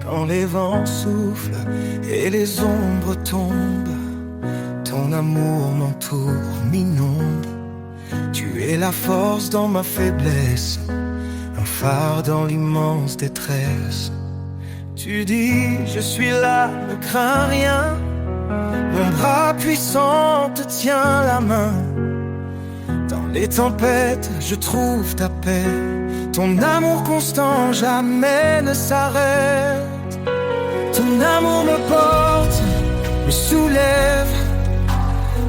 Quand les vents soufflent et les ombres tombent, ton amour m'entoure, m'inonde. Tu es la force dans ma faiblesse, un phare dans l'immense détresse. Tu dis, je suis là, ne crains rien. Mon bras puissant te tient la main. Dans les tempêtes, je trouve ta paix. Ton amour constant jamais ne s'arrête. Ton amour me porte, me soulève.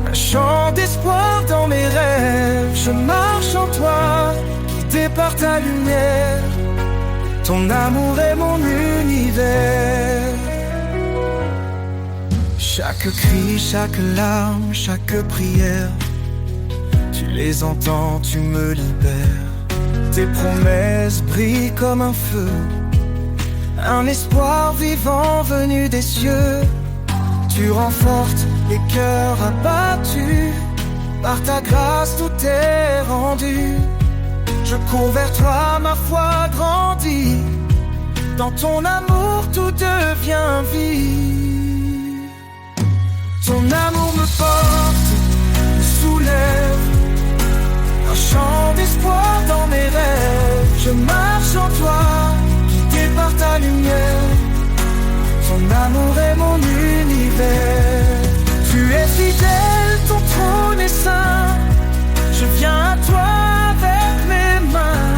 Un chant d'espoir dans mes rêves. Je marche en toi, guidé par ta lumière. Ton amour est mon univers. Chaque cri, chaque larme, chaque prière, tu les entends, tu me libères. Tes promesses brillent comme un feu, un espoir vivant venu des cieux. Tu renforces les cœurs abattus, par ta grâce tout est rendu. Je cours vers toi, ma foi grandit. Dans ton amour tout devient vie. Ton amour me porte, me soulève. Un chant d'espoir dans mes rêves. Je marche en toi, guidé par ta lumière. Ton amour est mon univers. Tu es fidèle, ton trône est saint. Je viens à toi avec mes mains.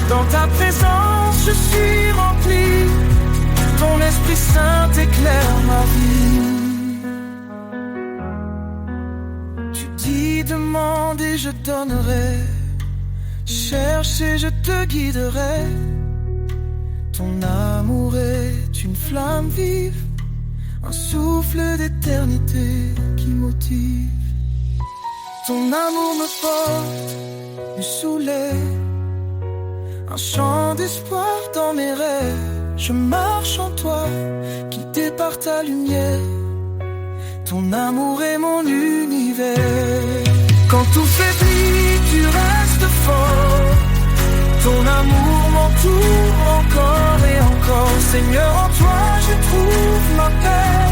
Dans ta présence je suis rempli. Ton Esprit Saint éclaire ma vie. Tu dis demande et je donnerai. Cherche et je te guiderai. Ton amour est une flamme vive, un souffle d'éternité qui motive. Ton amour me porte, me soulève. Un chant d'espoir dans mes rêves. Je marche en toi, guidé par ta lumière. Ton amour est mon univers. Quand tout faiblit, tu restes fort. Ton amour m'entoure encore et encore. Seigneur, en toi je trouve ma paix.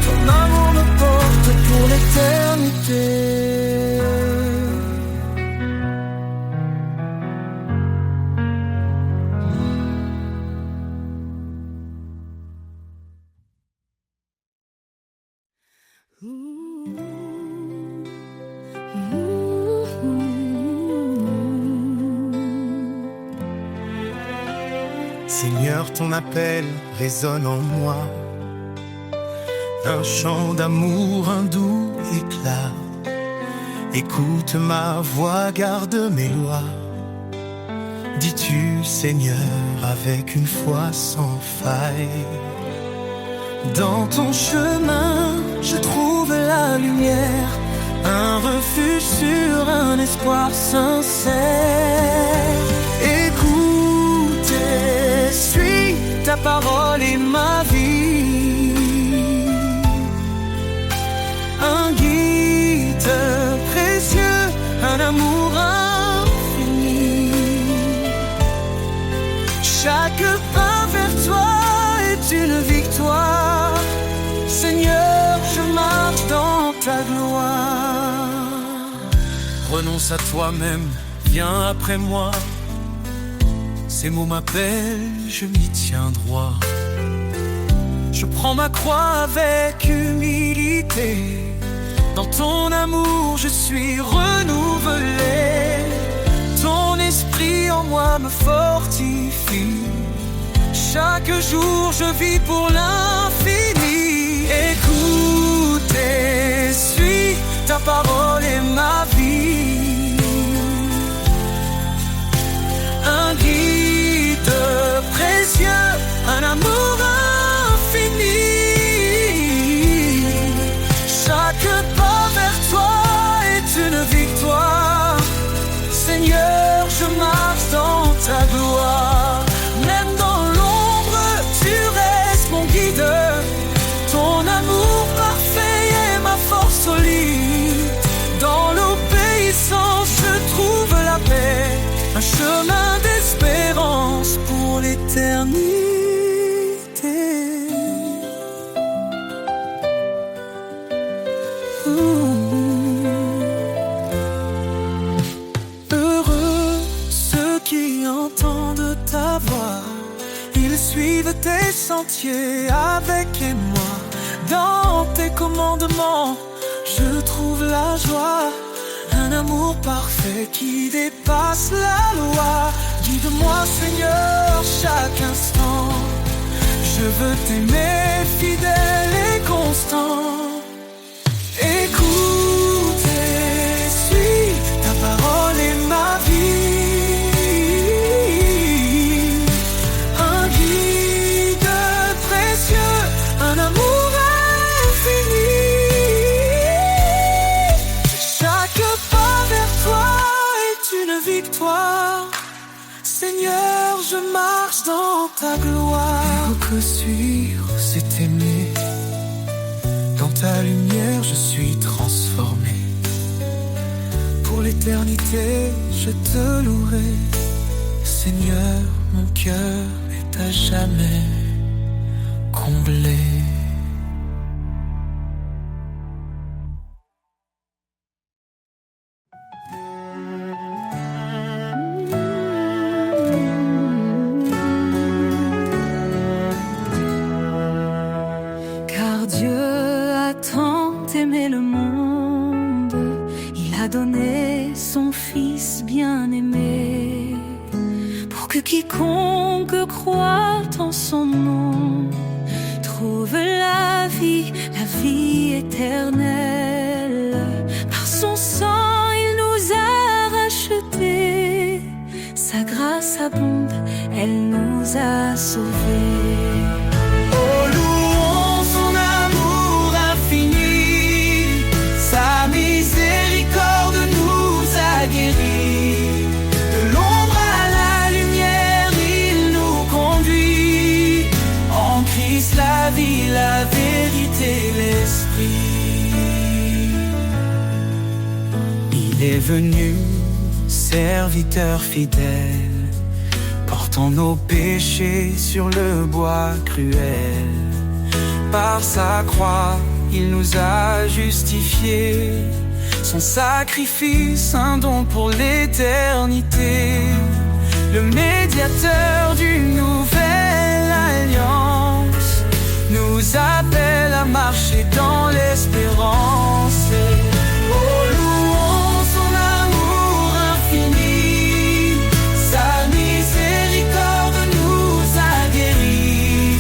Ton amour me porte pour l'éternité. Seigneur, ton appel résonne en moi. Un chant d'amour, un doux éclat. Écoute ma voix, garde mes lois. Dis-tu, Seigneur, avec une foi sans faille. Dans ton chemin, je trouve la lumière. Un refuge sur un espoir sincère. Écoute et suis, ta parole est ma vie. Un guide précieux, un amour infini. Chaque pas vers toi est une victoire. Seigneur, je marche dans ta gloire. Renonce à toi-même, viens après moi. Ces mots m'appellent, je m'y tiens droit. Je prends ma croix avec humilité. Dans ton amour je suis renouvelé. Ton esprit en moi me fortifie. Chaque jour je vis pour l'infini. Écoute et suis, ta parole est ma vie. Un guide précieux, un amour infini. Chaque pas vers toi est une victoire. Seigneur, je marche dans ta gloire. Même dans l'ombre, tu restes mon guide. Ton amour parfait est ma force solide. Dans l'obéissance, je trouve la paix. Un chemin d'espérance pour l'éternité. suive tes sentiers avec moi. Dans tes commandements, je trouve la joie. Un amour parfait qui dépasse la loi. Guide-moi Seigneur chaque instant. Je veux t'aimer fidèle et constant. Écoute et suis, ta parole est ma vie. Un guide précieux, un amour infini. Chaque pas vers toi est une victoire. Seigneur, je marche dans ta gloire. Que suivre, c'est aimer. Dans ta lumière, je suis transformé. Pour l'éternité, je te louerai. Seigneur, mon cœur est à jamais comblé. Car Dieu a tant aimé le monde, il a donné son Fils bien-aimé, pour que quiconque croit en son nom trouve la vie éternelle. Par son sang, il nous a rachetés, sa grâce abonde, elle nous a sauvés. Oh, louons son amour infini, sa miséricorde nous a guéris. De l'ombre à la lumière, il nous conduit. En Christ la vie, la vérité, l'esprit. Il est venu, serviteur fidèle, portant nos péchés sur le bois cruel. Par sa croix, il nous a justifiés. Son sacrifice, un don pour l'éternité. Le médiateur d'une nouvelle alliance nous appelle à marcher dans l'espérance. Oh, louons son amour infini, sa miséricorde nous a guéris.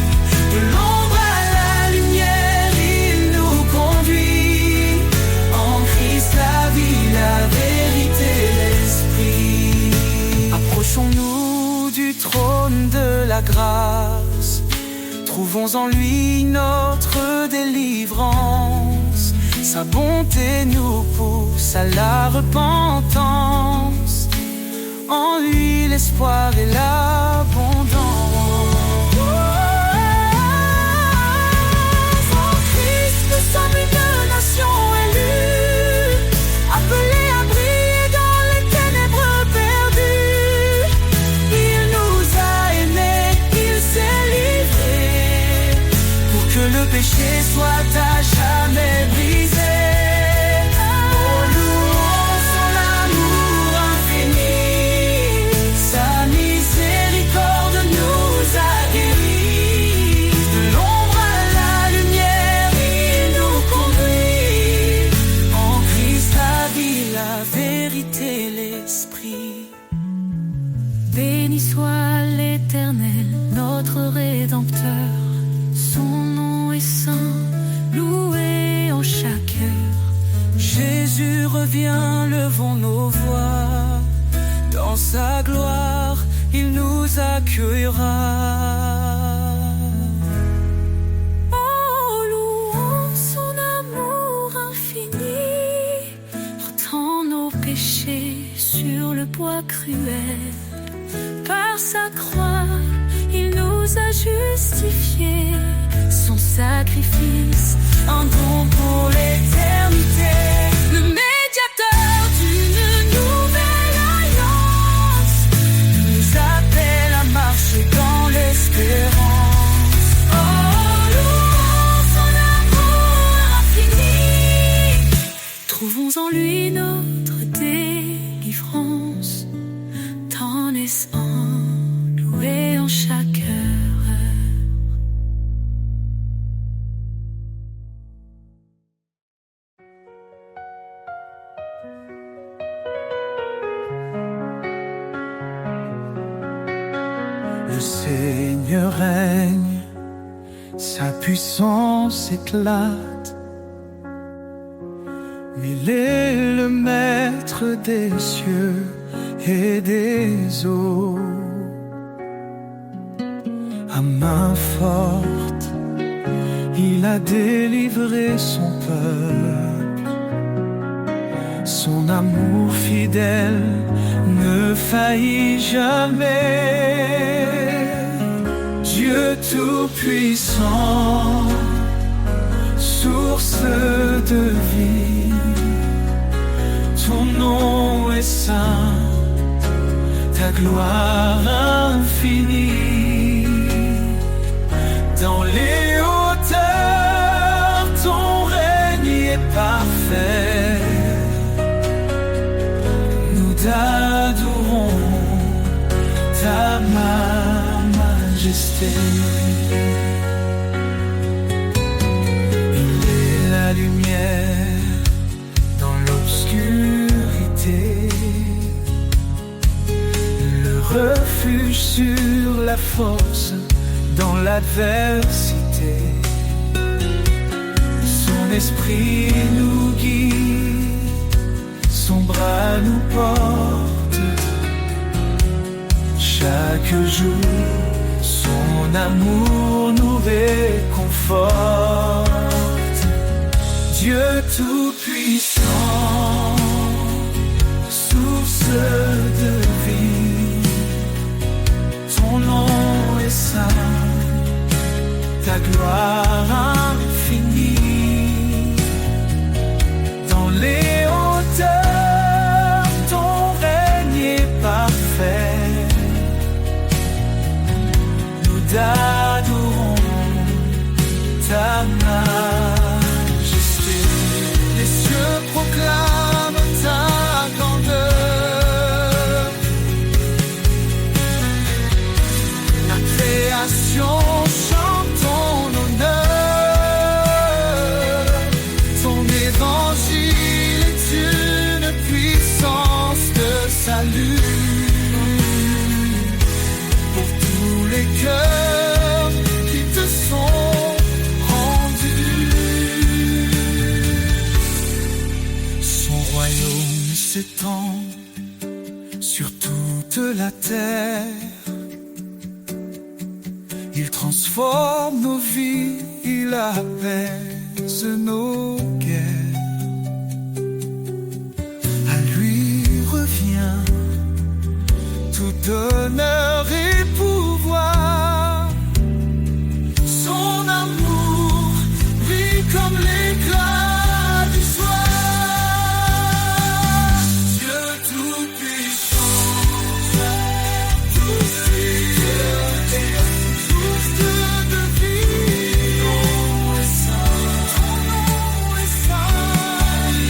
De l'ombre à la lumière, il nous conduit. En Christ la vie, la vérité, l'esprit. Approchons-nous du trône de la grâce, trouvons en lui notre délivrance. Sa bonté nous pousse à la repentance. En lui l'espoir et l'abondance. En Christ nous sommes une nation élue, appelée à briller dans les ténèbres perdues. Il nous a aimés, il s'est livré, pour que le péché soit à jamais brisé. Oh, louons son amour infini, sa miséricorde nous a guéris. De l'ombre à la lumière, il nous conduit. En Christ la vie, la vérité, l'esprit. Béni soit l'Éternel, notre Rédempteur. Son nom est saint, loué en chaque heure. Jésus revient, levons nos voix. Dans sa gloire, il nous accueillera. Oh, louons son amour infini, portant nos péchés sur le bois cruel. Par sa croix, il nous a justifiés. Son sacrifice, un don pour l'éternité. Le médiateur d'une nouvelle alliance nous appelle à marcher dans l'espérance. Oh, louons son amour infini, trouvons en lui notre délivrance. Tant naissant, loué en chaque heure. Dieu règne, sa puissance éclate. Il est le maître des cieux et des eaux. À main forte, il a délivré son peuple. Son amour fidèle ne faillit jamais. Dieu tout-puissant, source de vie, ton nom est saint, ta gloire infinie. Dans les hauteurs, ton règne est parfait. Nous t'adorons, ta majesté. Il est la lumière dans l'obscurité, le refuge sur la force dans l'adversité. Son esprit nous guide, son bras nous porte. Chaque jour, son amour nous réconforte. Dieu tout-puissant, source de vie, ton nom est saint, ta gloire infinie. Dans les hauteurs, ton règne est parfait. Nous t'adorons, ta majesté. Les cieux proclament ta grandeur. La création chante ton honneur. Ton évangile est une puissance de salut pour tous les cœurs qui te sont rendus. Son royaume s'étend sur toute la terre. Il transforme nos vies, il apaise nos guerres. À lui revient tout honneur et pouvoir. Son amour brille comme l'éclat du soir. Dieu tout-puissant, source de vie, ton nom est saint,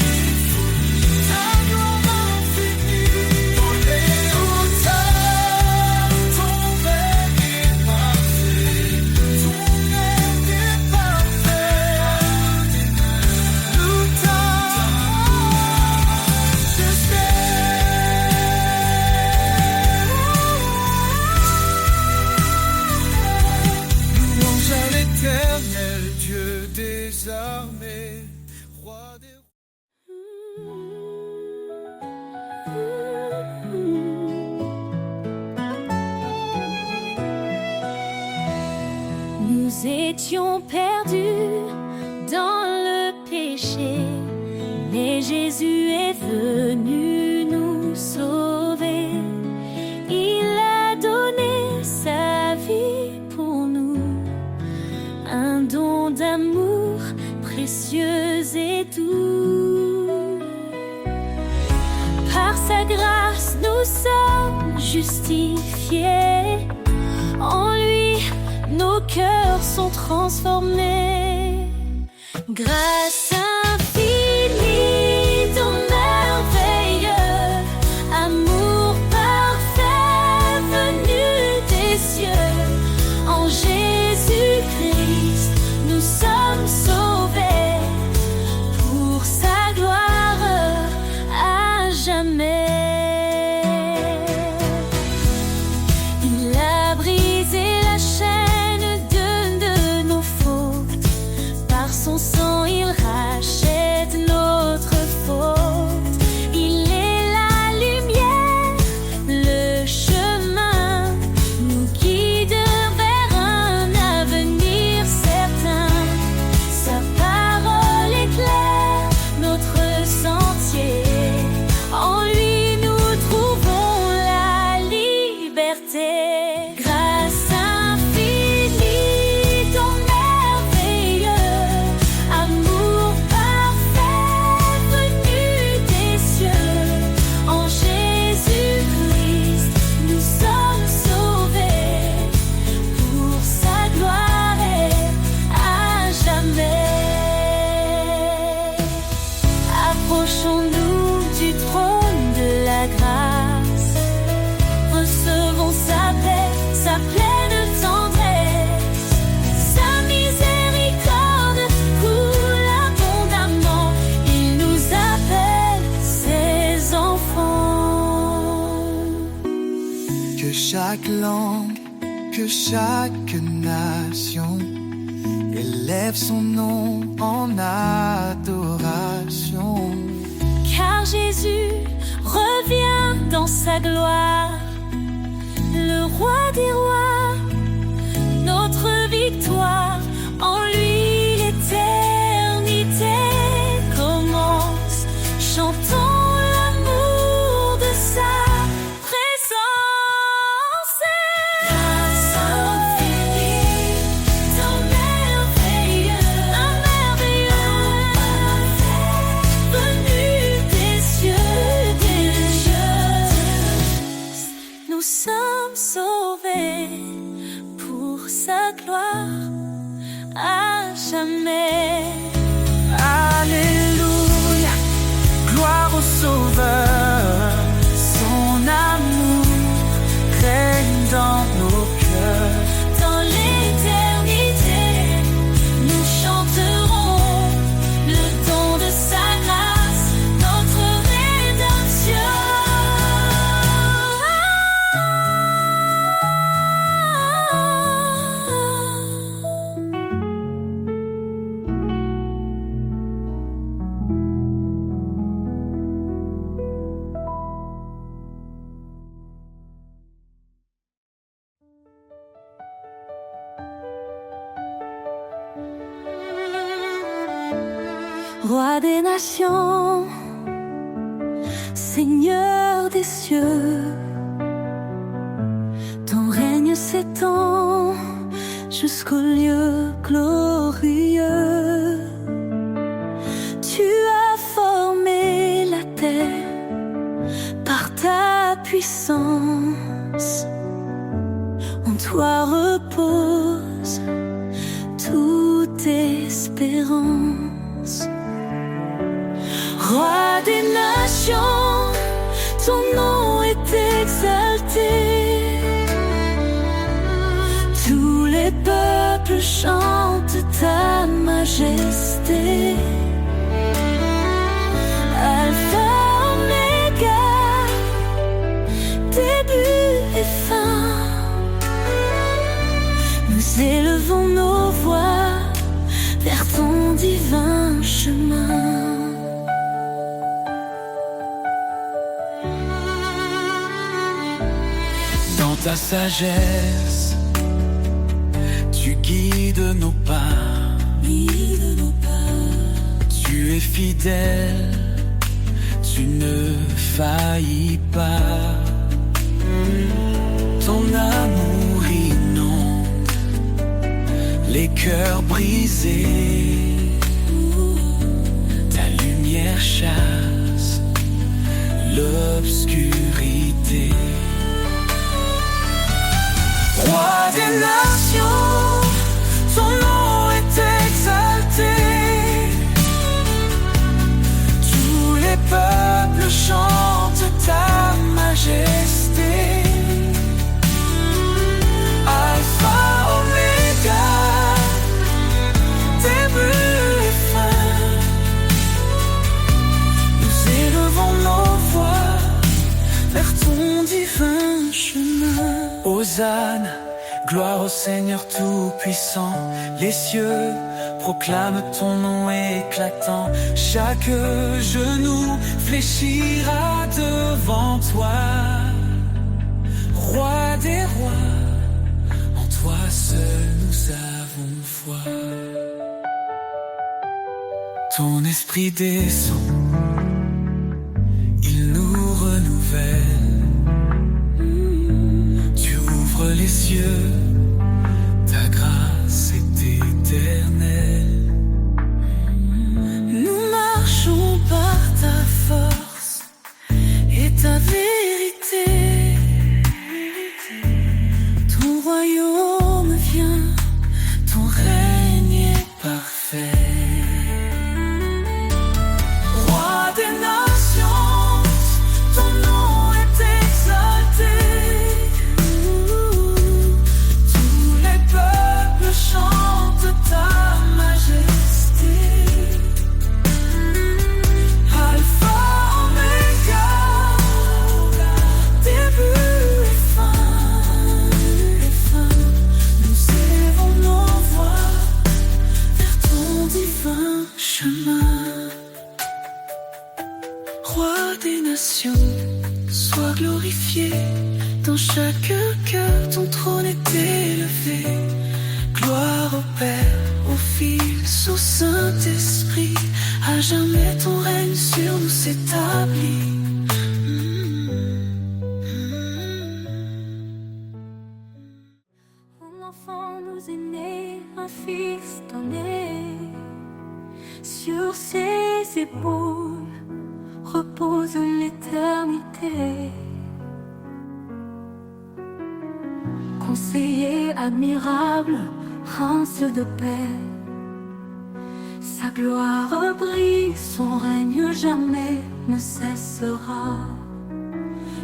ta gloire infinie. Dans les hauteurs, ton règne est parfait, ton règne est parfait. Nous t'adorons, je louange à l'Éternel, Dieu des armées, roi des Nous étions perdus dans le péché, mais Jésus est venu nous sauver. Il a donné sa vie pour nous, un don d'amour précieux et doux. Par sa grâce, nous sommes justifiés. En lui, nos cœurs sont transformés. Grâce infinie, ton merveilleux amour parfait venu des cieux. En Jésus-Christ, nous sommes sauvés pour sa gloire à jamais. Il a brisé la chaîne chaque nation élève son nom en adoration. Car Jésus revient dans sa gloire, le roi des rois, notre victoire. En lui l'éternité commence. Chantons l'amour de sa présence. Grâce infinie, d'un merveilleux, venu des cieux. Nous sommes sauvés pour sa gloire à jamais. Alléluia, gloire au Sauveur. Son amour règne dans nos cœurs. Dans l'éternité, nous chanterons le don de sa grâce, notre rédemption. Roi des nations, Seigneur des cieux, ton règne s'étend jusqu'au lieu glorieux. Tu as formé la terre par ta puissance. En toi repose toute espérance. Roi des nations, ton nom est exalté. Tous les peuples chantent ta majesté. Alpha, Oméga, début et fin. Nous élevons nos voix vers ton divin chemin. Dans ta sagesse, tu guides nos pas. Tu es fidèle, tu ne faillis pas. Ton amour inonde les cœurs brisés. Ta lumière chasse l'obscurité. Roi des nations, ton nom est exalté. Tous les peuples chantent ta majesté. Alpha, Oméga, début et fin. Nous élevons nos voix vers ton divin chemin. Hosanne, gloire au Seigneur Tout-Puissant. Les cieux proclament ton nom éclatant. Chaque genou fléchira devant toi. Roi des rois, en toi seul nous avons foi. Ton esprit descend, il nous renouvelle. Les cieux, ta grâce est éternelle. Nous marchons par ta force et ta vérité. Ton royaume vient, ton règne est parfait. Roi des nations, ton nom est exalté. Chante ta majesté. Alpha, Oméga, début et fin. À jamais ton règne sur nous s'établit. Un enfant nous est né, un fils donné. Sur ses épaules repose l'éternité. Conseiller admirable, prince de paix. Sa gloire brille, son règne jamais ne cessera.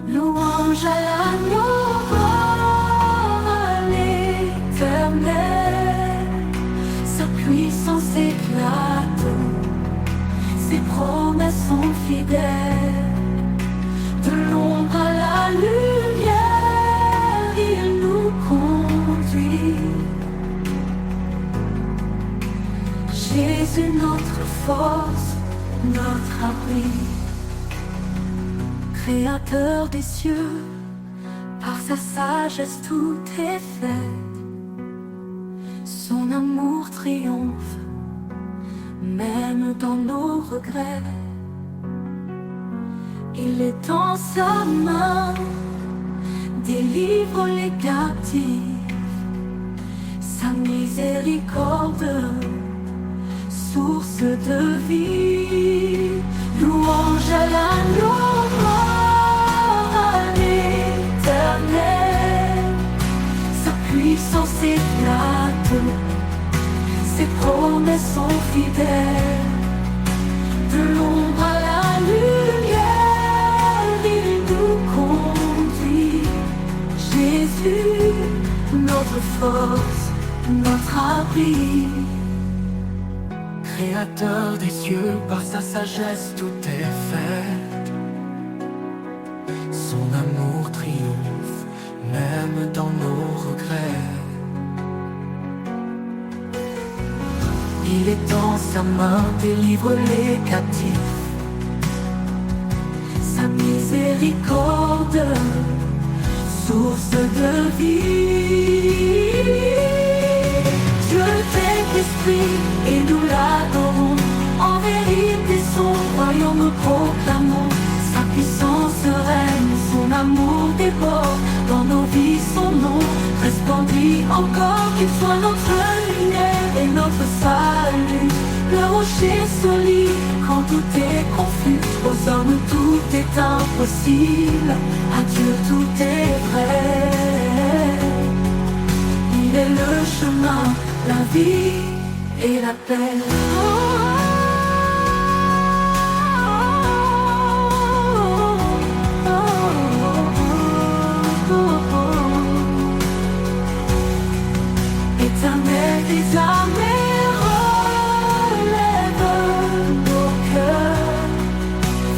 Louange à l'agneau, gloire à l'Éternel. Sa puissance éclate, ses promesses sont fidèles. De l'ombre à la lumière, il nous conduit. Jésus, notre force, notre abri. Créateur des cieux, par sa sagesse tout est fait. Son amour triomphe, même dans nos regrets. Il est dans sa main, délivre les captifs. Sa miséricorde, source de vie. Louange à l'agneau, gloire à l'Éternel. Sa puissance éclate, ses promesses sont fidèles. De l'ombre à la lumière, il nous conduit. Jésus, notre force, notre abri. Créateur des cieux, par sa sagesse tout est fait. Son amour triomphe, même dans nos regrets. Il est dans sa main, délivre les captifs. Sa miséricorde, source de vie. Dieu fait l'esprit et nous l'adorons. En vérité son royaume nous proclamons. Sa puissance règne, son amour déborde. Dans nos vies son nom resplendit encore. Qu'il soit notre lumière et notre salut. Le rocher solide quand tout est confus. Aux hommes tout est impossible, à Dieu tout est vrai. Il est le chemin, la vie et la paix. Éternel des armées, relève nos cœurs.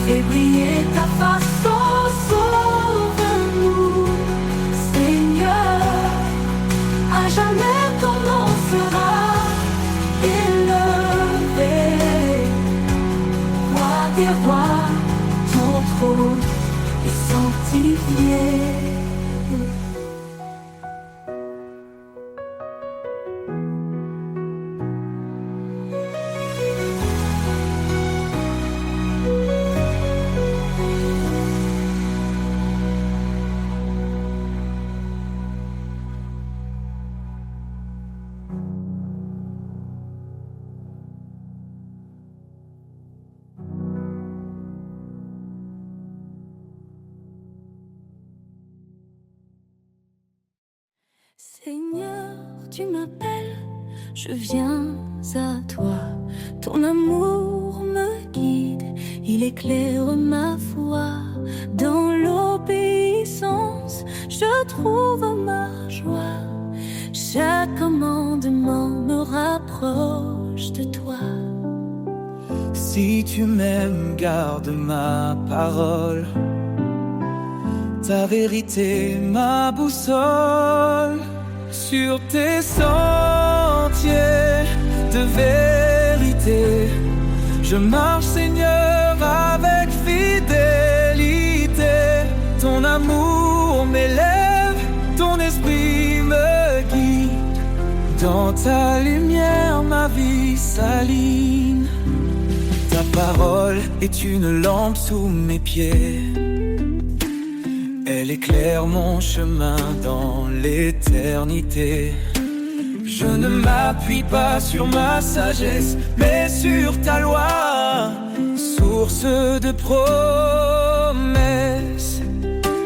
Fais briller ta face, oh, sauve-nous, Seigneur. À jamais ton nom sera élevé. Roi des rois, ton trône est sanctifié. Seigneur, tu m'appelles, je viens à toi. Ton amour me guide, il éclaire ma foi. Dans l'obéissance, je trouve ma joie. Chaque commandement me rapproche de toi. Si tu m'aimes, garde ma parole. Ta vérité, ma boussole. Sur tes sentiers de vérité, je marche, Seigneur, avec fidélité. Ton amour m'élève, ton esprit me guide. Dans ta lumière, ma vie s'aligne. Ta parole est une lampe sous mes pieds. Elle éclaire mon chemin dans l'éternité. Je ne m'appuie pas sur ma sagesse, mais sur ta loi, source de promesses.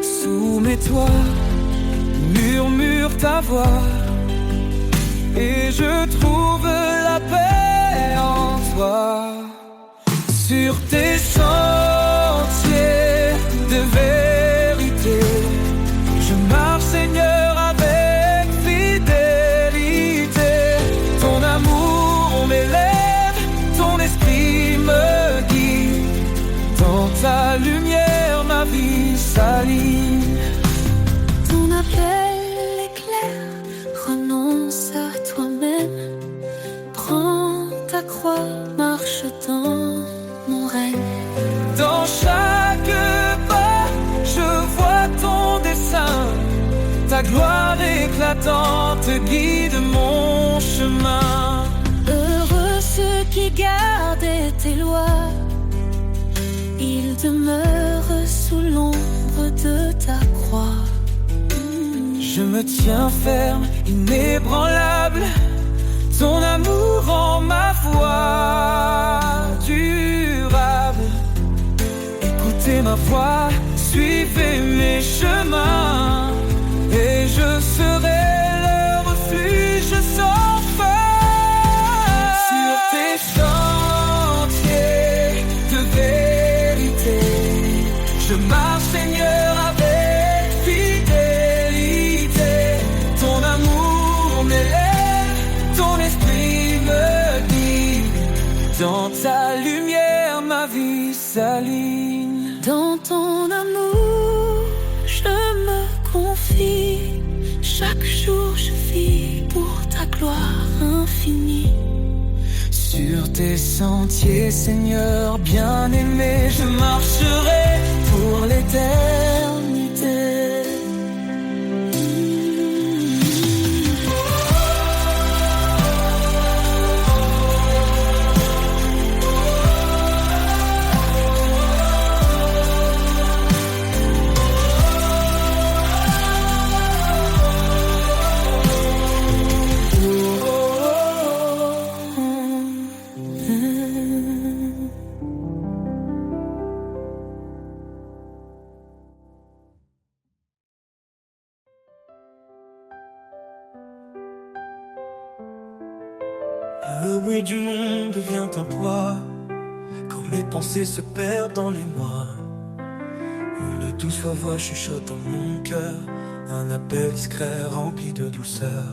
Soumets-toi, murmure ta voix, et je trouve la paix en toi. Sur tes sentiers de vérité, je marche, Seigneur, avec fidélité. Ton amour m'élève, ton esprit me guide. Dans ta lumière, ma vie s'aligne. Ton appel est clair, renonce à toi-même. Prends ta croix, marche dans mon règne. Dans chaque pas, je vois ton dessein. Ta gloire éclatante guide mon chemin. Heureux ceux qui gardent tes lois, ils demeurent sous l'ombre de ta croix. Je me tiens ferme, inébranlable. Ton amour rend ma voix durable. Écoutez ma voix, suivez mes chemins, et je serai le refuge sans fin. Sur tes sentiers de vérité, je marche, Seigneur, avec fidélité. Ton amour m'élève, ton esprit me guide. Dans ta lumière, ma vie s'aligne. Dans ton amour, je me confie. Chaque jour, je vis pour ta gloire infinie. Sur tes sentiers, Seigneur bien-aimé, je marcherai pour l'éternité. Le bruit du monde devient un poids, quand mes pensées se perdent dans les mois. Une douce voix chuchote dans mon cœur, un appel discret rempli de douceur.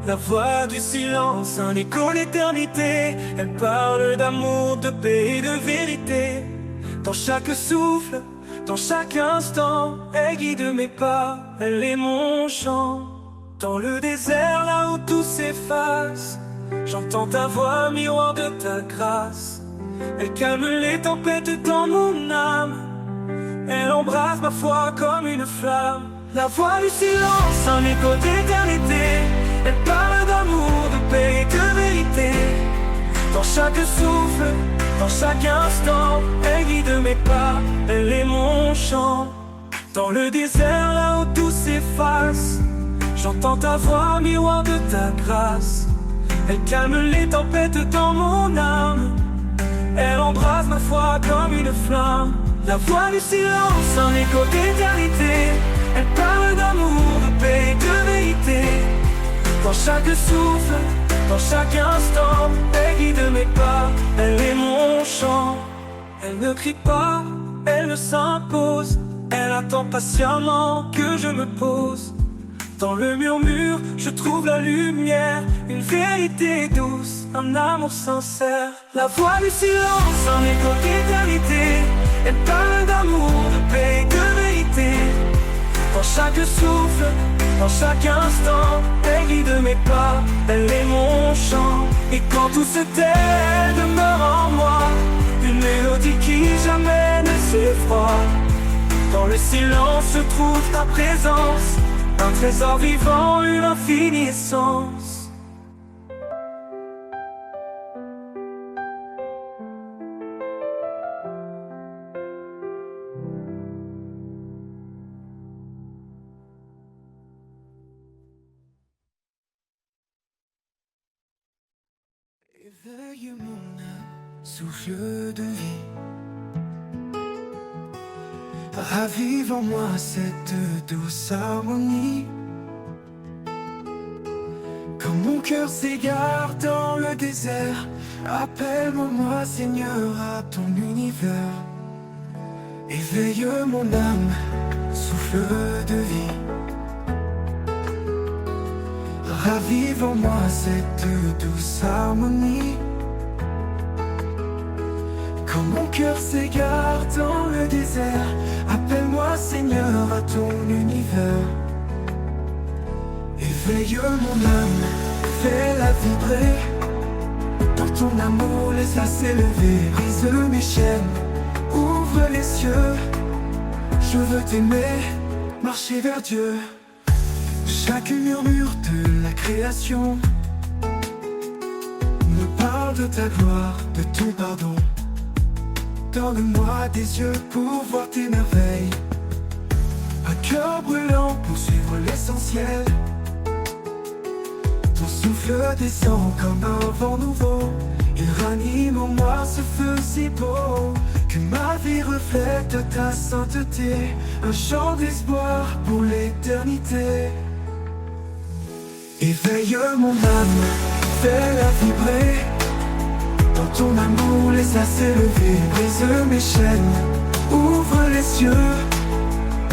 La voix du silence, un écho d'éternité. Elle parle d'amour, de paix et de vérité. Dans chaque souffle, dans chaque instant, elle guide mes pas, elle est mon chant. Dans le désert, là où tout s'efface, j'entends ta voix, miroir de ta grâce. Elle calme les tempêtes dans mon âme, elle embrasse ma foi comme une flamme. La voix du silence, un écho d'éternité. Elle parle d'amour, de paix et de vérité. Dans chaque souffle, dans chaque instant, elle guide mes pas, elle est mon chant. Dans le désert, là où tout s'efface, j'entends ta voix, miroir de ta grâce. Elle calme les tempêtes dans mon âme, elle embrasse ma foi comme une flamme. La voix du silence, un écho d'éternité. Elle parle d'amour, de paix et de vérité. Dans chaque souffle, dans chaque instant, elle guide mes pas, elle est mon chant. Elle ne crie pas, elle ne s'impose, elle attend patiemment que je me pose. Dans le murmure, je trouve la lumière, une vérité douce, un amour sincère. La voix du silence, un écho d'éternité. Elle parle d'amour, de paix et de vérité. Dans chaque souffle, dans chaque instant, elle guide mes pas, elle est mon chant. Et quand tout se tait, elle demeure en moi, une mélodie qui jamais ne s'effroie. Dans le silence se trouve ta présence, un trésor vivant, une infinie essence. Éveille mon âme, souffle de vie. Ravive en moi cette douce harmonie. Quand mon cœur s'égare dans le désert, appelle-moi Seigneur à ton univers. Éveille mon âme, souffle de vie. Ravive en moi cette douce harmonie. Quand mon cœur s'égare dans le désert, appelle-moi Seigneur à ton univers. Éveille mon âme, fais-la vibrer. Dans ton amour, laisse-la s'élever. Brise mes chaînes, ouvre les cieux. Je veux t'aimer, marcher vers Dieu. Chaque murmure de la création me parle de ta gloire, de ton pardon. Donne-moi des yeux pour voir tes merveilles, un cœur brûlant pour suivre l'essentiel. Ton souffle descend comme un vent nouveau, il ranime en moi ce feu si beau. Que ma vie reflète ta sainteté, un chant d'espoir pour l'éternité. Éveille mon âme, fais-la vibrer. Dans ton amour, laisse-la s'élever. Brise mes chaînes, ouvre les cieux.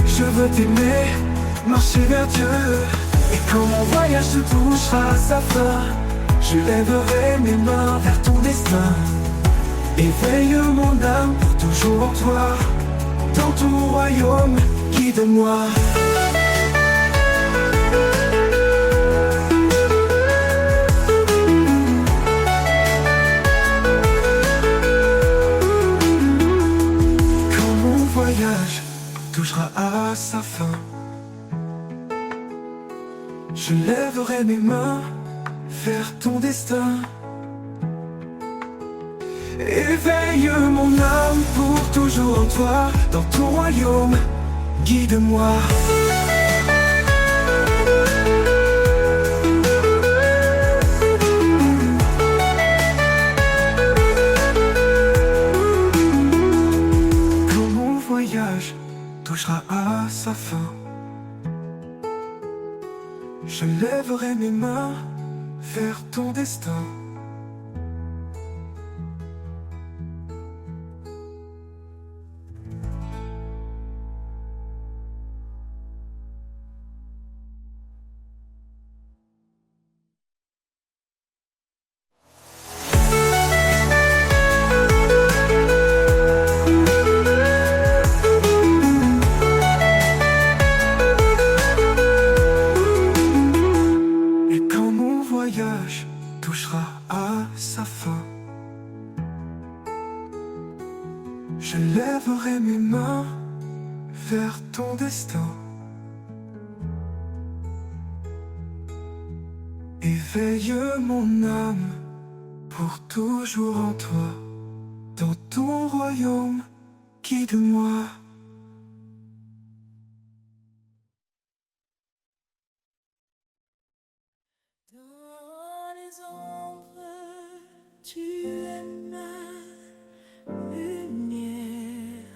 Je veux t'aimer, marcher vers Dieu. Et quand mon voyage se touchera à sa fin, je lèverai mes mains vers ton destin. Éveille mon âme pour toujours en toi. Dans ton royaume, guide-moi. Touchera à sa fin, je lèverai mes mains vers ton destin. Éveille mon âme pour toujours en toi. Dans ton royaume, guide-moi. Quand mon voyage touchera à sa fin, je lèverai mes mains vers ton destin. Touchera à sa fin, je lèverai mes mains vers ton destin. Éveille mon âme pour toujours en toi. Dans ton royaume, guide-moi. Tu es ma lumière,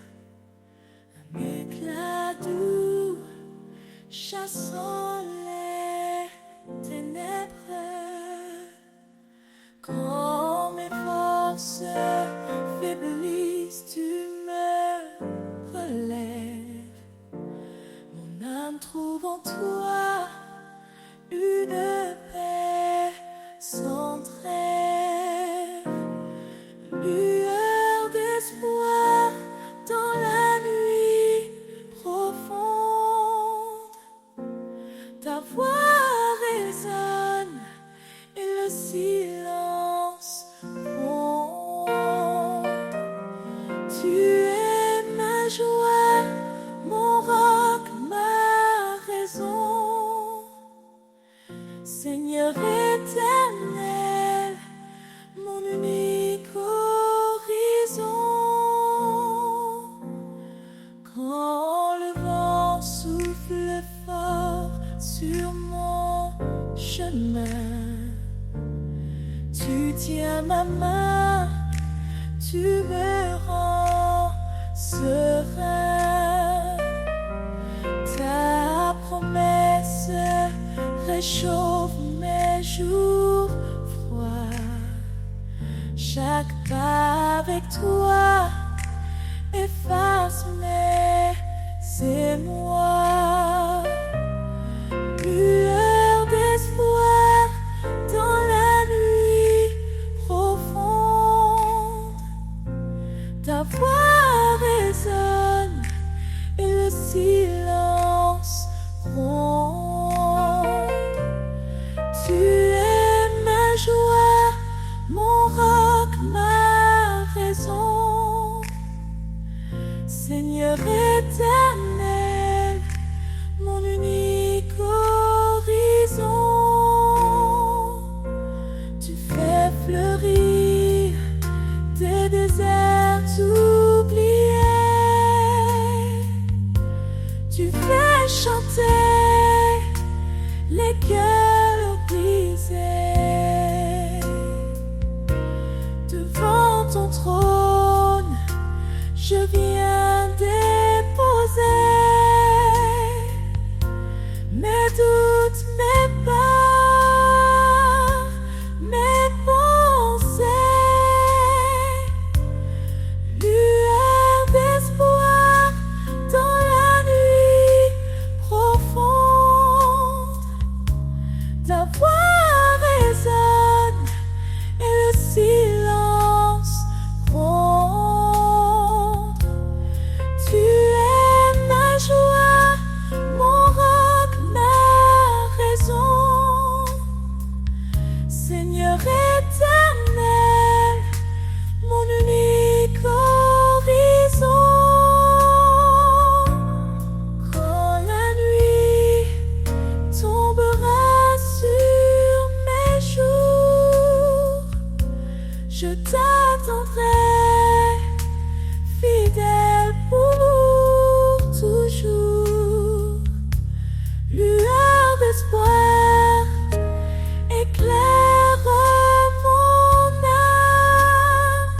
un éclat doux chassant les ténèbres. Quand mes forces faiblissent, tu me relèves. Mon âme trouve en toi une paix sans trêve, lueur d'espoir dans la nuit profonde. Ta voix résonne et le silence fond. Tu es ma joie, mon roc, ma raison. Seigneur éternel, mon unique horizon. Quand le vent souffle fort sur mon chemin, tu tiens ma main, tu me rends serein. Ta promesse réchauffe mes jours froids. Chaque pas avec toi efface mes émois. Lueur d'espoir dans la nuit profonde. Ta voix résonne et le silence gronde. Tu es ma joie, mon roc, ma raison. Seigneur éternel, mon unique horizon. Tu fais fleurir des déserts oubliés. Tu fais chanter les cœurs brisés. Devant ton trône, je viens déposer mes doutes, mes peurs, mes pensées. Lueur d'espoir dans la nuit profonde. Ta voix résonne et le silence gronde. Tu es ma joie, mon roc, ma raison. Seigneur éternel, mon unique horizon. Quand la nuit tombera sur mes jours, je t'attendrai, fidèle pour toujours. Lueur d'espoir éclaire mon âme.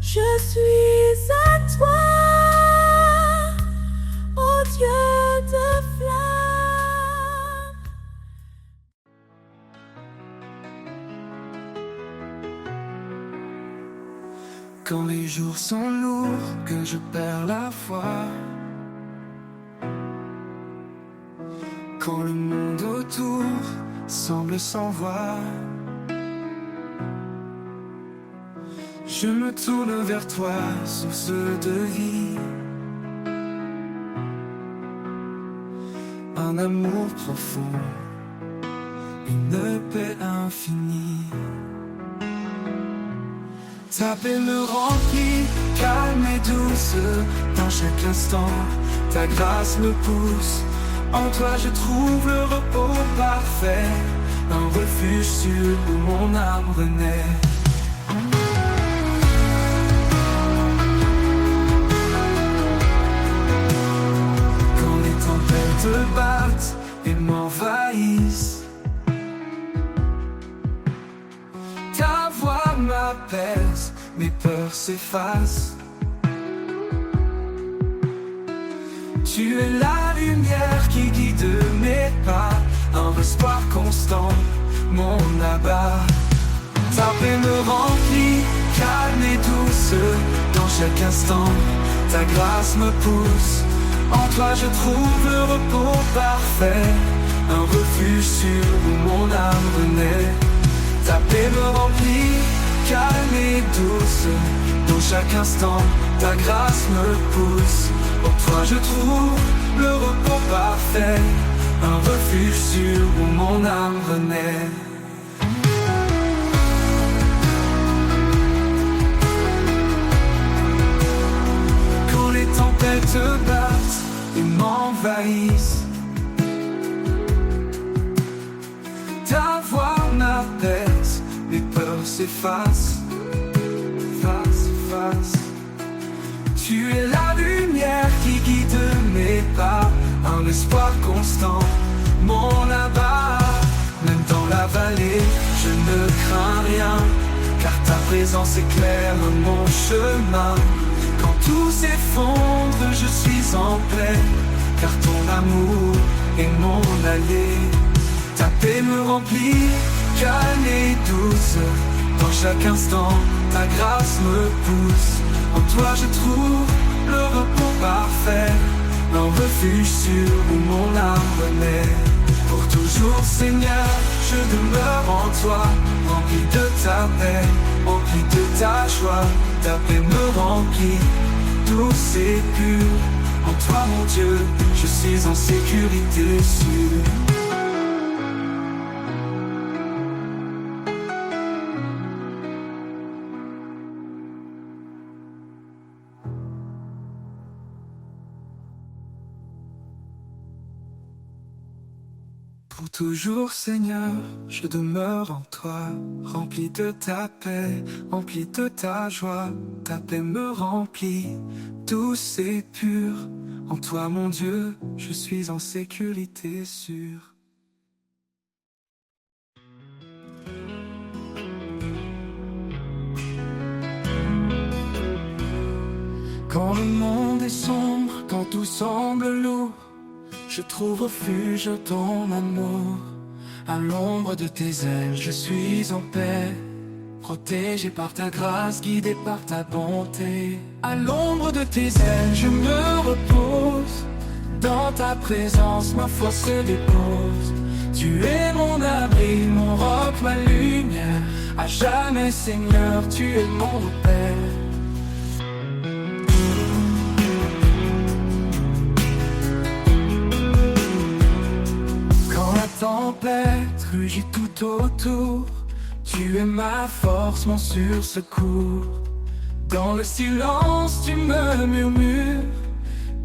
Je suis à toi, ô Dieu de flamme. Quand les jours sont lourds, que je perds la foi, quand le monde autour semble sans voix, je me tourne vers toi, source de vie. Un amour profond, une paix infinie. Ta paix me remplit, calme et douce. Dans chaque instant, ta grâce me pousse. En toi je trouve le repos parfait, un refuge sûr où mon âme renaît. Quand les tempêtes battent et m'envahissent, ta voix m'apaise, mes peurs s'effacent. Tu es la lumière qui guide mes pas, un espoir constant, mon abat. Ta paix me remplit, calme et douce. Dans chaque instant, ta grâce me pousse. En toi je trouve le repos parfait, un refuge sûr où mon âme renaît. Ta paix me remplit, calme et douce. Dans chaque instant, ta grâce me pousse. En toi je trouve le repos parfait, un refuge sûr où mon âme renaît. Quand les tempêtes battent et m'envahissent, ta voix m'apaise, mes peurs s'effacent. Face, face. Tu es la lumière qui guide mes pas, un espoir constant, mon abat. Même dans la vallée, je ne crains rien, car ta présence éclaire mon chemin. Quand tout s'effondre, je suis en paix, car ton amour est mon allié. Ta paix me remplit, calme et douce. Dans chaque instant, ta grâce me pousse. En toi je trouve le repos parfait, un refuge sûr où mon âme naît. Pour toujours Seigneur, je demeure en toi, rempli de ta paix, rempli de ta joie. Ta paix me remplit, douce et pure. En toi mon Dieu, je suis en sécurité sûre. Pour toujours Seigneur, je demeure en toi, rempli de ta paix, rempli de ta joie. Ta paix me remplit, douce et pure. En toi mon Dieu, je suis en sécurité sûre. Quand le monde est sombre, quand tout semble lourd, je trouve refuge dans ton amour. À l'ombre de tes ailes, je suis en paix, protégé par ta grâce, guidé par ta bonté. À l'ombre de tes ailes, je me repose. Dans ta présence, ma foi se dépose. Tu es mon abri, mon roc, ma lumière. À jamais, Seigneur, tu es mon repère. Tempête rugit tout autour, tu es ma force, mon sûr secours. Dans le silence tu me murmures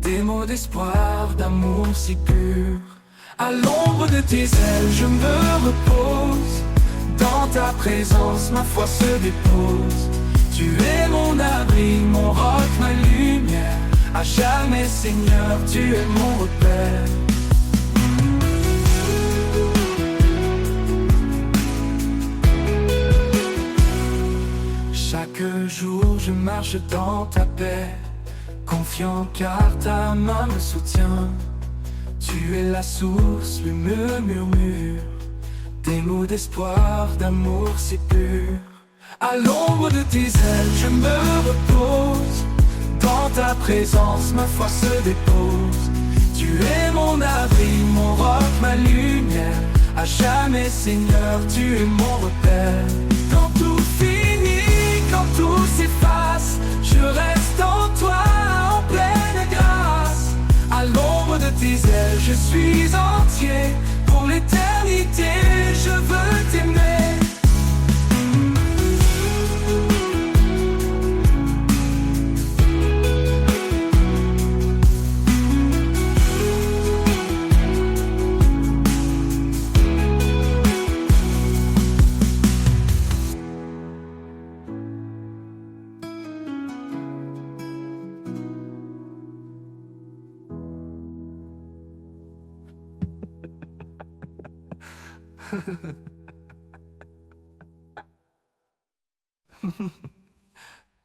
des mots d'espoir, d'amour si pur. À l'ombre de tes ailes je me repose. Dans ta présence ma foi se dépose. Tu es mon abri, mon roc, ma lumière. À jamais Seigneur, tu es mon repère. Chaque jour je marche dans ta paix, confiant car ta main me soutient. Tu es la source, lui me murmure des mots d'espoir, d'amour si pur. À l'ombre de tes ailes je me repose. Dans ta présence ma foi se dépose. Tu es mon abri, mon roc, ma lumière. À jamais Seigneur, tu es mon repère. Quand tout finit, quand tout s'efface, je reste en toi en pleine grâce. À l'ombre de tes ailes, je suis entier. Pour l'éternité, je veux t'aimer.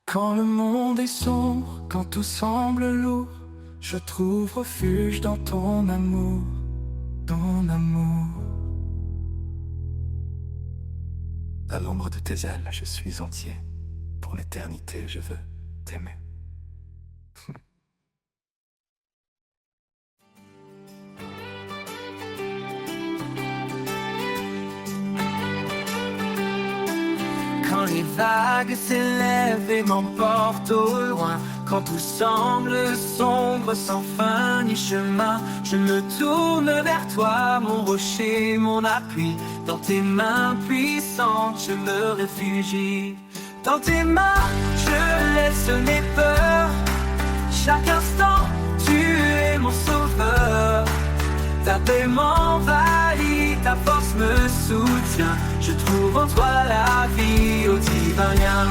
Quand le monde est sombre, quand tout semble lourd, je trouve refuge dans ton amour, ton amour. À l'ombre de tes ailes, je suis entier. Pour l'éternité, je veux t'aimer. Quand les vagues s'élèvent et m'emportent au loin, quand tout semble sombre sans fin ni chemin, je me tourne vers toi, mon rocher, mon appui. Dans tes mains puissantes, je me réfugie. Dans tes mains, je laisse mes peurs. Chaque instant, tu es mon sauveur. Ta paix m'envahit, ta force me soutient. Je trouve en toi la vie au divin lien.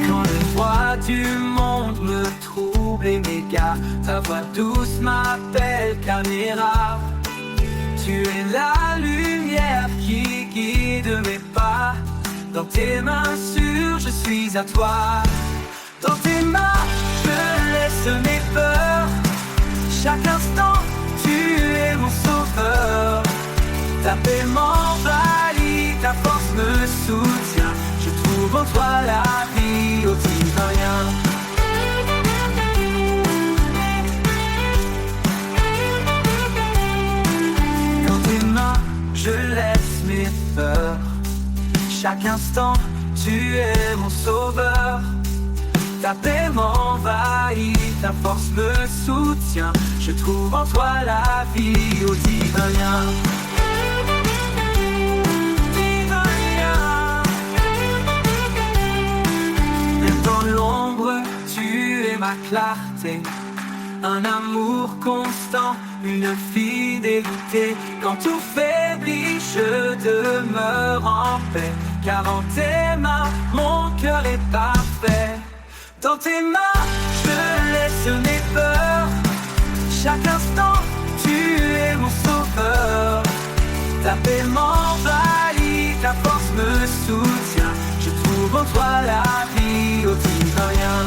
Quand les voix du monde me troublent et m'égarent, Alléluia. Ta voix douce m'appelle caméra. Tu es la lumière qui guide mes pas. Dans tes mains sûres, je suis à toi. Dans tes mains, je laisse mes peurs. Chaque instant, tu es mon sauveur. Ta paix m'envahit, ta force me soutient. Je trouve en toi la vie au divin rien. Dans tes mains, je laisse mes peurs. Chaque instant, tu es mon sauveur. Ta paix m'envahit, ta force me soutient. Je trouve en toi la vie au divin lien. Divin lien. Même dans l'ombre, tu es ma clarté. Un amour constant, une fidélité. Quand tout faiblit, je demeure en paix. Car en tes mains, mon cœur est parfait. Dans tes mains, je laisse mes peurs. Chaque instant, tu es mon sauveur. Ta paix m'envahit, ta force me soutient. Je trouve en toi la vie au divin rien.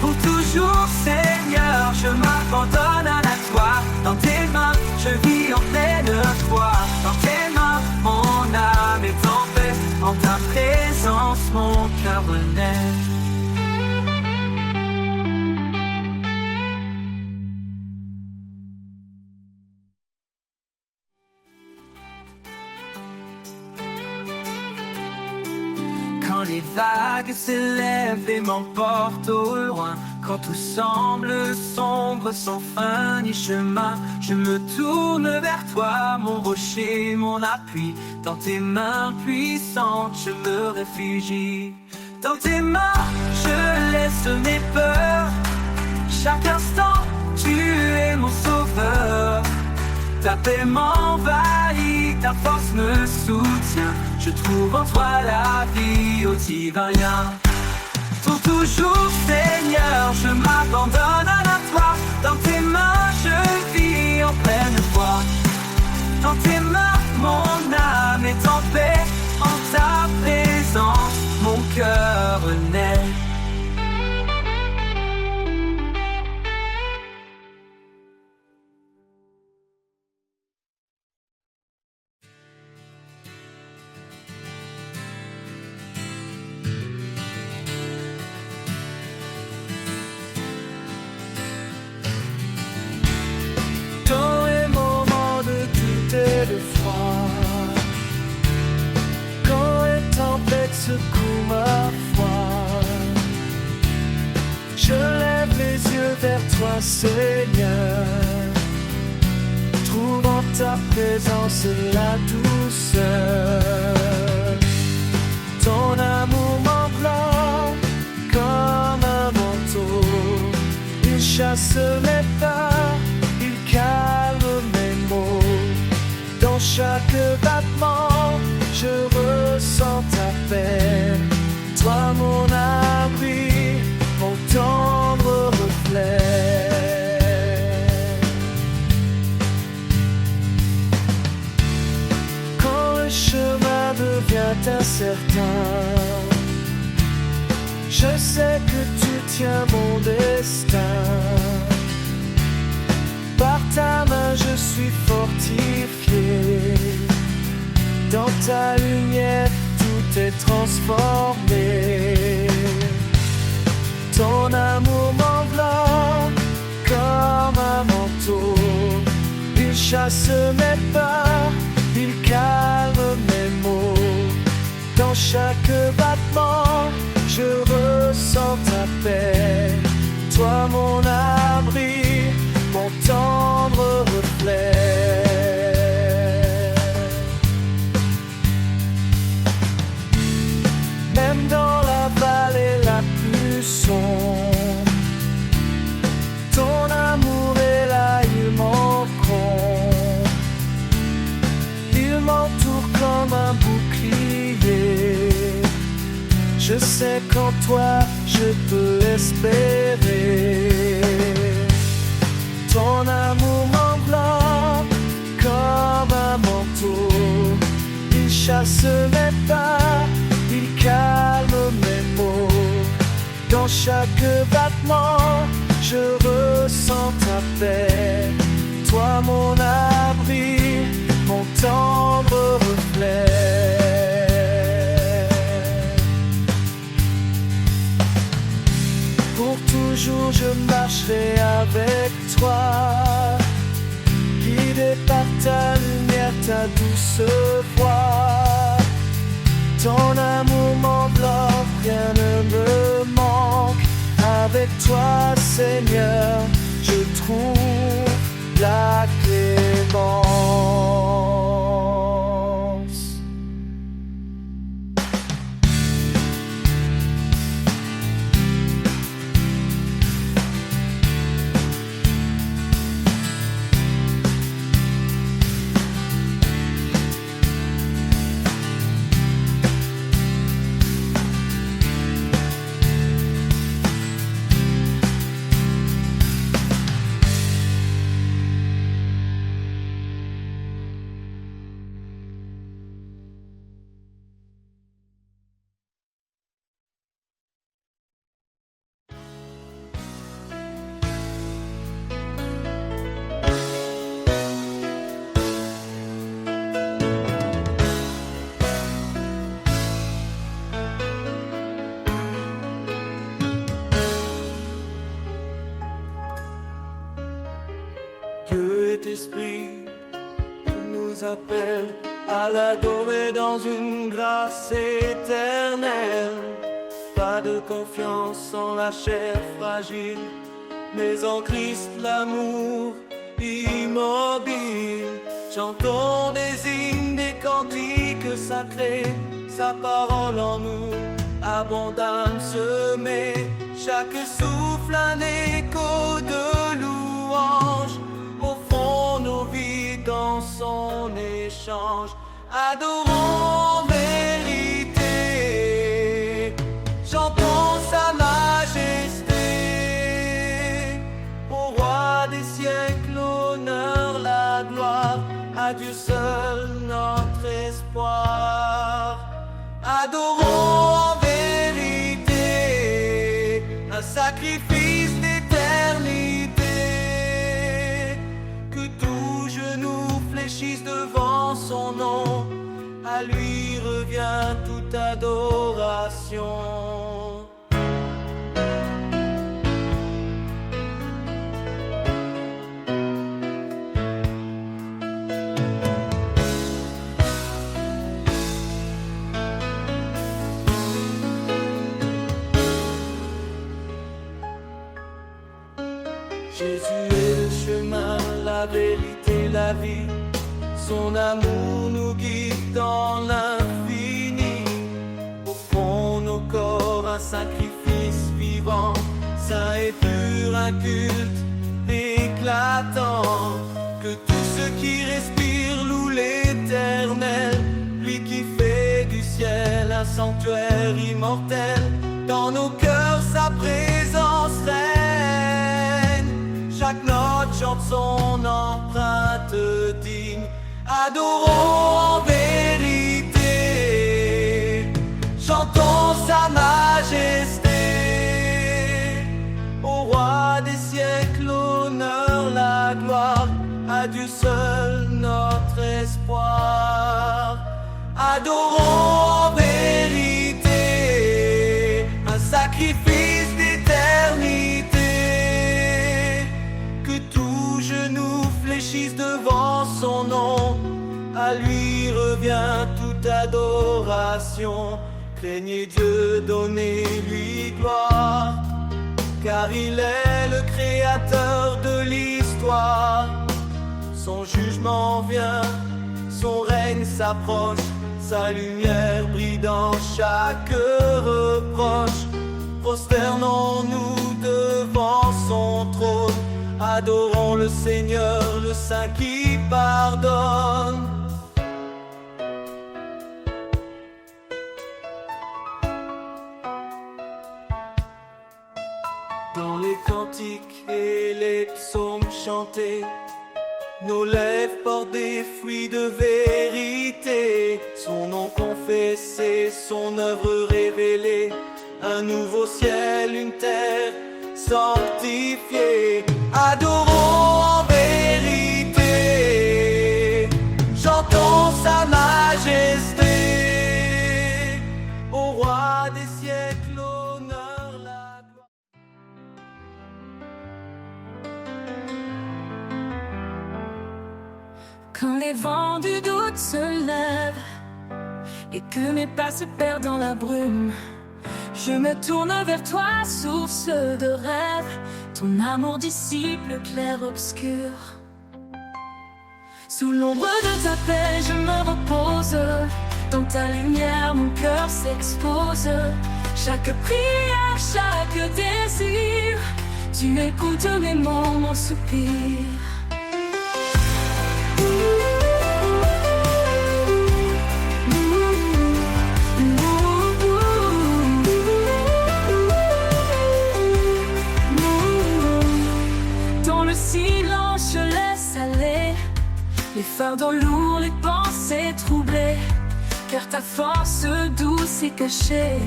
Pour toujours, Seigneur, je m'abandonne à toi. Dans tes mains, je vis en pleine foi. Dans tes mains, mon âme est en paix. En ta présence, mon cœur renaît. Quand les vagues s'élèvent et m'emportent au loin, quand tout semble sombre sans fin ni chemin, je me tourne vers toi, mon rocher, mon appui. Dans tes mains puissantes, je me réfugie. Dans tes mains, je laisse mes peurs. Chaque instant, tu es mon sauveur. Ta paix m'envahit, ta force me soutient. Je trouve en toi la vie au divin lien. Pour toujours, Seigneur, je m'abandonne à toi. Dans tes mains, je vis en pleine foi. Dans tes mains, mon âme est en paix. En ta présence, mon cœur naît. Secoue ma foi. Je lève les yeux vers toi, Seigneur. Trouve en ta présence la douceur. Ton amour m'enveloppe comme un manteau. Il chasse mes peurs, il calme mes maux. Dans chaque battement, je ressens ta paix. Toi mon abri, mon tendre reflet. Quand le chemin devient incertain, je sais que tu tiens mon destin. Par ta main je suis fortifié. Dans ta lumière, tout est transformé. Ton amour m'enveloppe comme un manteau. Il chasse mes peurs, il calme mes maux. Dans chaque battement, je ressens ta paix. Toi mon abri, mon tendre reflet. Même dans la vallée la plus sombre, ton amour est là, il m'encombre. Il m'entoure comme un bouclier. Je sais qu'en toi je peux espérer. chasse mes pas, il calme mes maux. Dans chaque battement, je ressens ta paix. Toi mon abri, mon tendre reflet. Pour toujours je marcherai avec toi, guidé par ta lumière, ta douce voix. Ton amour m'enveloppe, rien ne me manque. Avec toi, Seigneur, je trouve la clémence. Dieu est esprit, il nous appelle à l'adorer dans une grâce éternelle. Pas de confiance en la chair fragile, mais en Christ l'amour immobile. Chantons des hymnes, des cantiques sacrés, sa parole en nous abondante semée. Chaque souffle un écho de louange, au fond nos vies dans son échange. Adorons vérité, chantons sa majesté. Au roi des siècles, l'honneur, la gloire, à Dieu seul notre espoir. Adorons en vérité, un sacrifice d'éternité. Que tout genou fléchisse devant son nom, à lui revient toute adoration. Jésus est le chemin, la vérité, la vie. Son amour nous guide dans l'infini. Au fond nos corps, un sacrifice vivant, saint et pur, un culte éclatant. Que tous ceux qui respirent louent l'Éternel, lui qui fait du ciel un sanctuaire immortel. Dans nos cœurs sa présence règne, chaque note chante son empreinte digne. Adorons en vérité, chantons sa majesté. Au roi des siècles, l'honneur, la gloire, à Dieu seul notre espoir. Adorons en vérité, un sacrifice d'éternité. Que tout genou fléchisse devant son nom, à lui revient toute adoration. Craignez Dieu, donnez-lui gloire, car il est le créateur de l'histoire. Son jugement vient, son règne s'approche, sa lumière brille dans chaque reproche. Prosternons-nous devant son trône, adorons le Seigneur, le Saint qui pardonne. Dans les cantiques et les psaumes chantés, Nos lèvres portent des fruits de vérité, son nom confessé, son œuvre révélée. Un nouveau ciel, une terre sanctifiée, adorons en vérité, chantons sa majesté. Au roi des siècles, l'honneur, la gloire. Quand les vents du doute se lèvent et que mes pas se perdent dans la brume, je me tourne vers toi, source de rêve. Ton amour dissipe le clair-obscur. Sous l'ombre de ta paix, je me repose. Dans ta lumière, mon cœur s'expose. Chaque prière, chaque désir, tu écoutes mes mots, mon soupir. Les fardeaux lourds, les pensées troublées, car ta force douce et cachée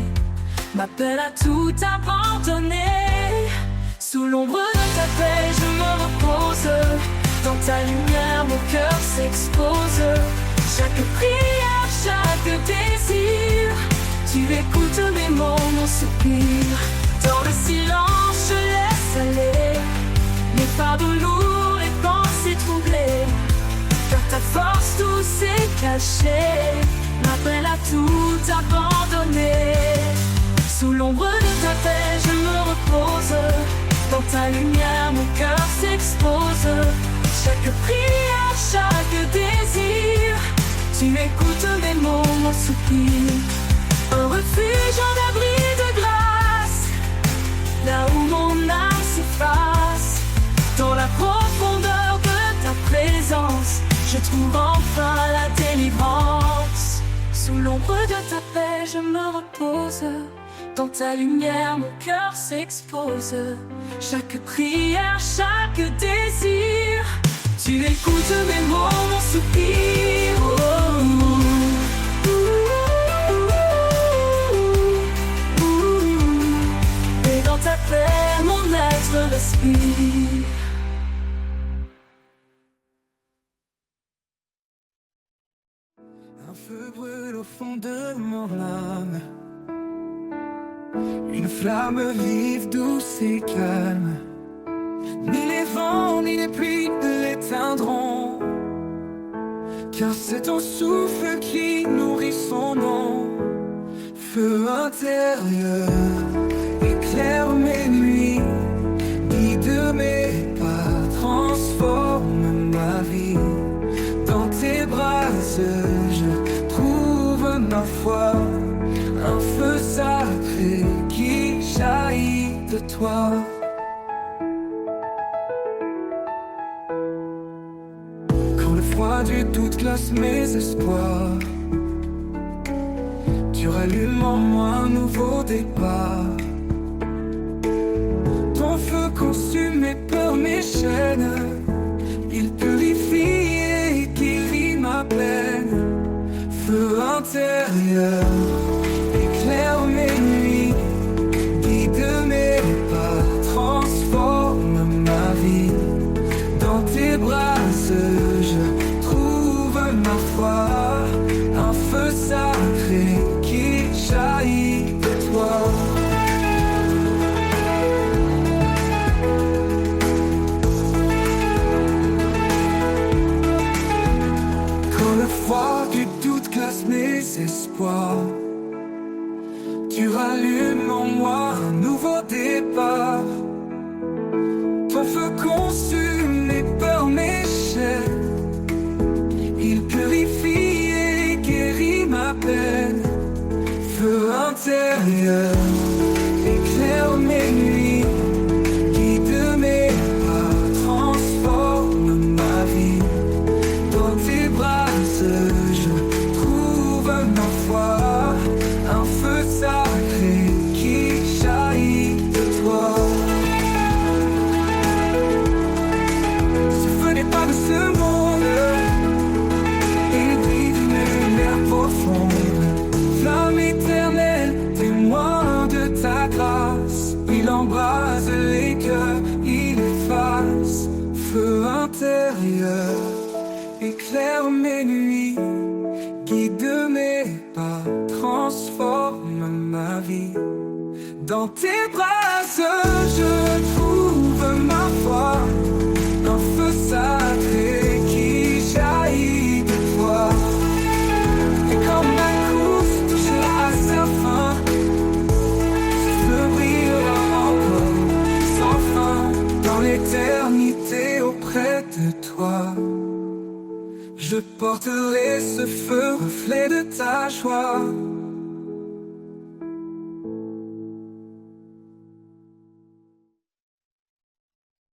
m'appelle à tout abandonner. Sous l'ombre de ta paix, je me repose. Dans ta lumière, mon cœur s'expose. Chaque prière, chaque désir, tu écoutes mes mots, mon soupir. Dans le silence, je laisse aller les fardeaux lourds, les pensées troublées, car ta force douce et cachée m'appelle à tout abandonner. Sous l'ombre de ta paix, je me repose. Dans ta lumière, mon cœur s'expose. Chaque prière, chaque désir, tu écoutes mes mots, mon soupir. Un refuge, un abri de grâce, là où mon âme s'efface. Dans la profondeur de ta présence, je trouve enfin la délivrance. Sous l'ombre de ta paix, je me repose. Dans ta lumière, mon cœur s'expose. Chaque prière, chaque désir, tu écoutes mes mots, mon soupir. Oh, et dans ta paix, mon être respire. Un feu brûle au fond de mon âme, une flamme vive, douce et calme. Ni les vents ni les pluies ne l'éteindront, car c'est ton souffle qui nourrit son nom. Feu intérieur, éclaire mes nuits, guide mes pas, transforme ma vie. Dans tes bras, je trouve ma foi, un feu sacré qui jaillit de toi. Quand le froid du doute glace mes espoirs, tu rallumes en moi un nouveau départ. Ton feu consume mes peurs, mes chaînes, il purifie et guérit ma peine. Feu intérieur, éclaire mes nuits, guide mes pas, transforme ma vie. Dans tes bras, je trouve ma foi, un feu sacré qui jaillit de toi. Quand le froid du doute glace mes espoirs, tu rallumes en moi un nouveau départ. Ton feu consume mes peurs, mes chaînes, il purifie et guérit ma peine. Feu intérieur, éclaire mes nuits, guide mes pas, transforme ma vie. Dans tes bras, je trouve ma foi, ce monde et brille d'une lumière profonde. Flamme éternelle, témoin de ta grâce, il embrase les cœurs, il efface. Feu intérieur, éclaire mes nuits, guide mes pas, transforme ma vie. Dans tes bras, je trouve ma foi, un feu sacré qui jaillit de toi. Et quand ma course touchera à sa fin, ce feu brillera encore sans fin dans l'éternité auprès de toi. Je porterai ce feu, reflet de ta joie.